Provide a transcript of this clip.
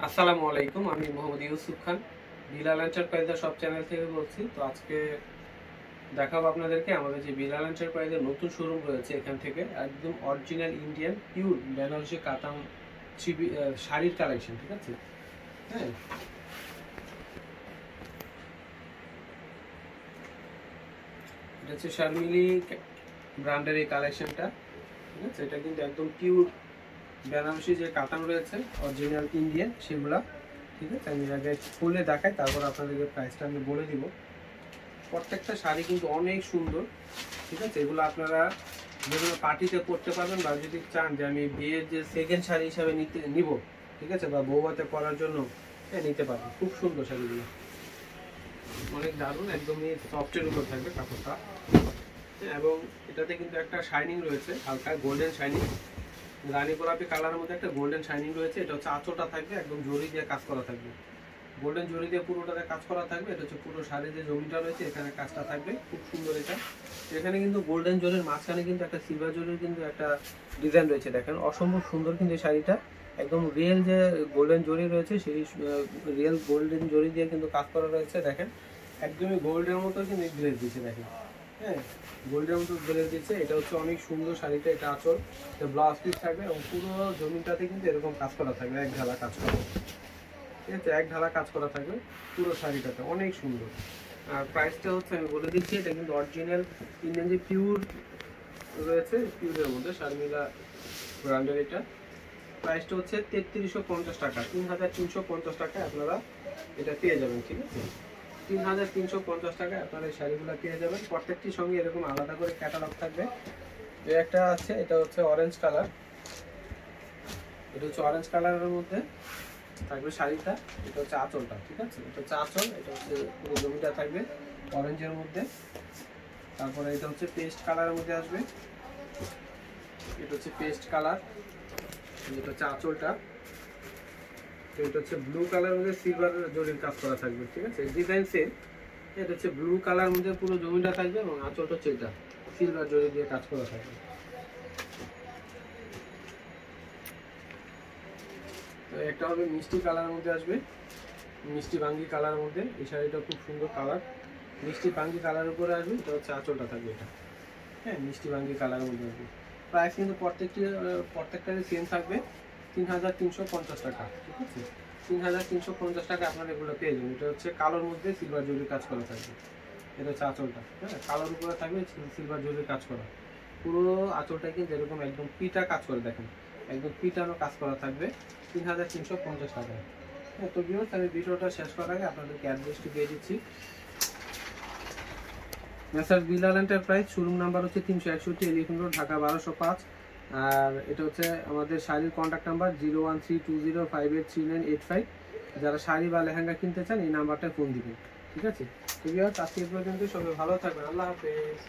আসসালামু আলাইকুম, আমি মোহাম্মদ ইউসুফ খান বিলাল এন্টারপ্রাইজের সব চ্যানেল থেকে বলছি। তো আজকে দেখাবো আপনাদেরকে আমাদের যে বিলাল এন্টারপ্রাইজের নতুন শোরুম রয়েছে, এখান থেকে একদম অরিজিনাল ইন্ডিয়ান পিওর বেনারসি কাতান শাড়ির কালেকশন। ঠিক আছে, হ্যাঁ, এটা হচ্ছে শারমিলি ব্র্যান্ডের এই কালেকশনটা। ঠিক আছে, এটা কিন্তু একদম পিওর বেনারসি যে কাতান রয়েছে অরিজিনাল ইন্ডিয়ান সেগুলা। ঠিক আছে, আমি আগে খুলে দেখাই, তারপর আপনাদেরকে প্রাইসটা আমি বলে দিব। প্রত্যেকটা শাড়ি কিন্তু অনেক সুন্দর। ঠিক আছে, এগুলো আপনারা যেগুলো পার্টিতে পরতে পারবেন, বা যদি চান যে আমি বিয়ের যে সেকেন্ড শাড়ি হিসাবে নিব, ঠিক আছে, বা বৌভাতে পরার জন্য নিতে পারবেন। খুব সুন্দর শাড়িগুলো, অনেক দারুণ, একদমই সফটের উপর থাকবে কাপড়টা। এবং এটাতে কিন্তু একটা শাইনিং রয়েছে, হালকা গোল্ডেন শাইনিং, রানী গোলাপি কালারের মধ্যে একটা গোল্ডেন শাইনিং রয়েছে। এটা হচ্ছে আঁচলটা থাকবে একদম জরি দিয়ে কাজ করা থাকবে, গোল্ডেন জরি দিয়ে পুরোটাতে কাজ করা থাকবে। এটা হচ্ছে পুরো শাড়ির যে জমিটা রয়েছে এখানে কাজটা থাকবে, খুব সুন্দর। এটা এখানে কিন্তু গোল্ডেন জরির মাঝখানে কিন্তু একটা সিলভার জরির কিন্তু একটা ডিজাইন রয়েছে, দেখেন অসম্ভব সুন্দর। কিন্তু এই শাড়িটা একদম রিয়েল যে গোল্ডেন জরি রয়েছে সেই রিয়েল গোল্ডেন জরি দিয়ে কিন্তু কাজ করা রয়েছে। দেখেন একদমই গোল্ডের মতো কিন্তু গ্লেজ দিচ্ছে, দেখেন, হ্যাঁ, গোল্ডের মতো গ্লেজ দিচ্ছে। এটা হচ্ছে অনেক সুন্দর শাড়িটা। এটা আঁচল, এটা ব্লাউজ পিস থাকবে এবং পুরো জমিটাতে কিন্তু এরকম কাজ করা থাকবে, এক ঢালা কাজ করা। ঠিক আছে, এক ঢালা কাজ করা থাকবে পুরো শাড়িটাতে, অনেক সুন্দর। আর প্রাইসটা হচ্ছে আমি বলে দিচ্ছি, এটা কিন্তু অরিজিনাল ইন্ডিয়ান যে পিওর রয়েছে, পিওরের মধ্যে শারমিলা ব্র্যান্ডের। এটা প্রাইসটা হচ্ছে 3350 টাকা, 3350 টাকায় আপনারা এটা পেয়ে যাবেন। ঠিক আছে, 3350 টাকায় আপনারা এই শাড়িগুলো পেয়ে যাবেন। প্রত্যেকটির সঙ্গে এরকম আলাদা করে ক্যাটালগ থাকবে। যে একটা আছে, এটা হচ্ছে অরেঞ্জ কালার, এটা হচ্ছে অরেঞ্জ কালারের মধ্যে থাকবে শাড়িটা। এটা হচ্ছে আঁচলটা। ঠিক আছে, এটা হচ্ছে আঁচল, এটা হচ্ছে পুরো জমিটা থাকবে অরেঞ্জের মধ্যে। তারপরে এটা হচ্ছে পেস্ট কালারের মধ্যে আসবে, এটা হচ্ছে পেস্ট কালার, এটা হচ্ছে আঁচলটা। তো এটা হচ্ছে ব্লু কালারের মধ্যে সিলভার জরির কাজ করা থাকবে। ঠিক আছে, ডিজাইন সেম। এটা হচ্ছে ব্লু কালার মধ্যে পুরো জমিটা থাকবে এবং আঁচলটা হচ্ছে এটা সিলভার জরি দিয়ে কাজ করা থাকবে। তো একটা হবে মিষ্টি কালারের মধ্যে আসবে, মিষ্টি বাঙ্গি কালারের মধ্যে। এই শাড়িটা খুব সুন্দর কালার, মিষ্টি বাঙ্গি কালারের উপরে আসবে। এটা হচ্ছে আঁচলটা থাকবে এটা, হ্যাঁ, মিষ্টি বাঙ্গি কালারের মধ্যে আসবে। প্রাইস কিন্তু প্রত্যেকটারই সেম থাকবে, 3350 টাকা। ঠিক আছে, 3350 টাকা আপনারা এগুলো পেয়ে যাবেন। এটা হচ্ছে কালোর মধ্যে সিলভার জরির কাজ করা থাকবে। এটা হচ্ছে আঁচলটা, হ্যাঁ, কালোর উপরে থাকবে সিলভার জরির কাজ করা। পুরো আঁচলটা কিন্তু এরকম একদম পিটা কাজ করে, দেখেন একদম পিটানো কাজ করা থাকবে 3350 টাকায়। হ্যাঁ, তো ভিউয়ার্স, আমি ভিডিওটা শেষ করার আগে আপনাদেরকে অ্যাড্রেসটি দিয়ে দিচ্ছি। Messrs Bilal enterprise, showroom number হচ্ছে 361 এলিফ্যান্ট রোড, ঢাকা 1205। আর এটা হচ্ছে আমাদের শাড়ির কন্ট্যাক্ট নাম্বার 0132058385। যারা শাড়ি বা লেহেঙ্গা কিনতে চান এই নাম্বারটায় ফোন দিবেন। ঠিক আছে, তো ভিউয়ার্স, আজকে এই পর্যন্ত। সবাই ভালো থাকবেন, আল্লাহ হাফেজ।